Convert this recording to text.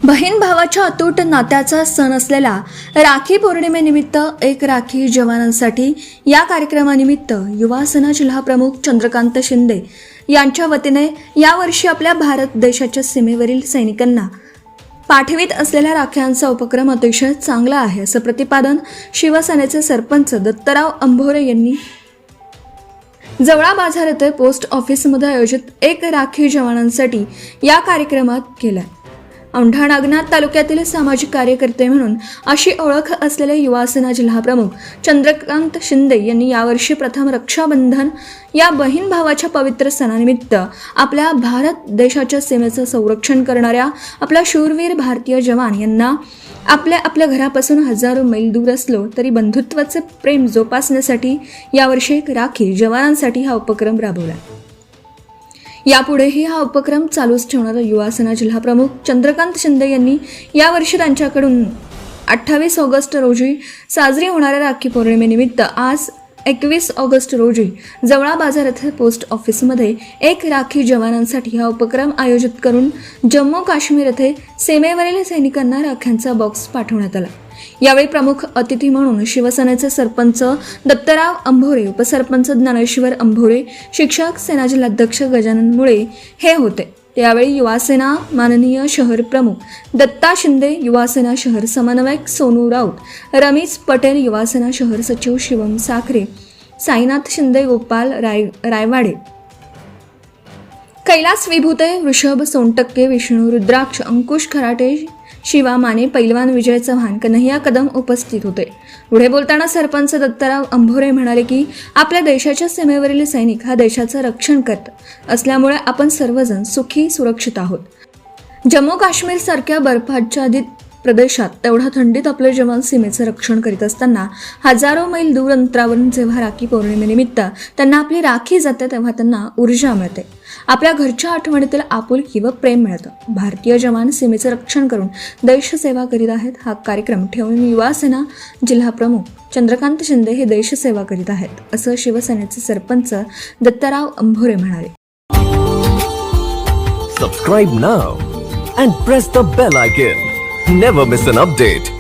बहीण भावाच्या अतूट नात्याचा सण असलेला राखी पौर्णिमेनिमित्त एक राखी जवानांसाठी या कार्यक्रमानिमित्त युवा सेना जिल्हा प्रमुख चंद्रकांत शिंदे यांच्या वतीने यावर्षी आपल्या भारत देशाच्या सीमेवरील सैनिकांना पाठवित असलेल्या राख्यांचा उपक्रम अतिशय चांगला आहे असं प्रतिपादन शिवसेनेचे सरपंच दत्तराव अंभोरे यांनी जवळा बाजार येथे पोस्ट ऑफिसमध्ये आयोजित एक राखी जवानांसाठी या कार्यक्रमात केलं. औंढा नागनाथ तालुक्यातील सामाजिक कार्यकर्ते म्हणून अशी ओळख असलेले युवा सेना जिल्हा प्रमुख चंद्रकांत शिंदे यांनी यावर्षी प्रथम रक्षाबंधन या बहीण भावाच्या पवित्र सणानिमित्त आपल्या भारत देशाच्या सीमेचं संरक्षण करणाऱ्या आपल्या शूरवीर भारतीय जवान यांना आपल्या घरापासून हजारो मैल दूर असलो तरी बंधुत्वाचे प्रेम जोपासण्यासाठी यावर्षी एक राखी जवानांसाठी हा उपक्रम राबवला. यापुढेही हा उपक्रम चालूच ठेवणारा युवा सेना जिल्हा प्रमुख चंद्रकांत शिंदे यांनी यावर्षी त्यांच्याकडून 28 ऑगस्ट रोजी साजरी होणाऱ्या राखी पौर्णिमेनिमित्त आज 21 ऑगस्ट रोजी जवळा बाजार येथे पोस्ट ऑफिसमध्ये एक राखी जवानांसाठी हा उपक्रम आयोजित करून जम्मू काश्मीर येथे सीमेवरील सैनिकांना राख्यांचा बॉक्स पाठवण्यात आला. यावेळी प्रमुख अतिथी म्हणून शिवसेनेचे सरपंच दत्तराव अंभोरे, उपसरपंच ज्ञानेश्वर अंभोरे, शिक्षक सेना जिल्हाध्यक्ष गजानन मुळे हे होते. यावेळी युवा सेना माननीय शहर प्रमुख दत्ता शिंदे, युवा सेना शहर समन्वयक सोनू राऊत, रमेश पटेल, युवा सेना शहर सचिव शिवम साखरे, साईनाथ शिंदे, गोपाल रायवाडे, कैलास विभूते, वृषभ सोनटक्के, विष्णू रुद्राक्ष, अंकुश खराटे, शिवा माने, पैलवान विजय चव्हाण, कन्हैया कदम उपस्थित होते. पुढे बोलताना सरपंच दत्तराव अंभोरे म्हणाले की आपल्या देशाच्या सीमेवरील सैनिक हा देशाचं रक्षण करत असल्यामुळे आपण सर्वजण सुखी सुरक्षित आहोत. जम्मू काश्मीर सारख्या बर्फाच्छादित प्रदेशात तेवढ्या थंडीत आपले जवान सीमेचं रक्षण करीत असताना हजारो मैल दूर अंतरावरून जेव्हा राखी पौर्णिमेनिमित्त त्यांना आपली राखी जाते तेव्हा त्यांना ऊर्जा मिळते, आपल्या घरच्या आठवणीतील आपुलकी व प्रेम मिळतं. भारतीय जवान सीमेचं रक्षण करून देशसेवा करीत आहेत. हा कार्यक्रम ठेवून युवा सेना जिल्हा प्रमुख चंद्रकांत शिंदे हे देशसेवा करीत आहेत असं शिवसेनेचे सरपंच दत्तराव अंभोरे म्हणाले. Subscribe now and press the bell icon. Never miss an update.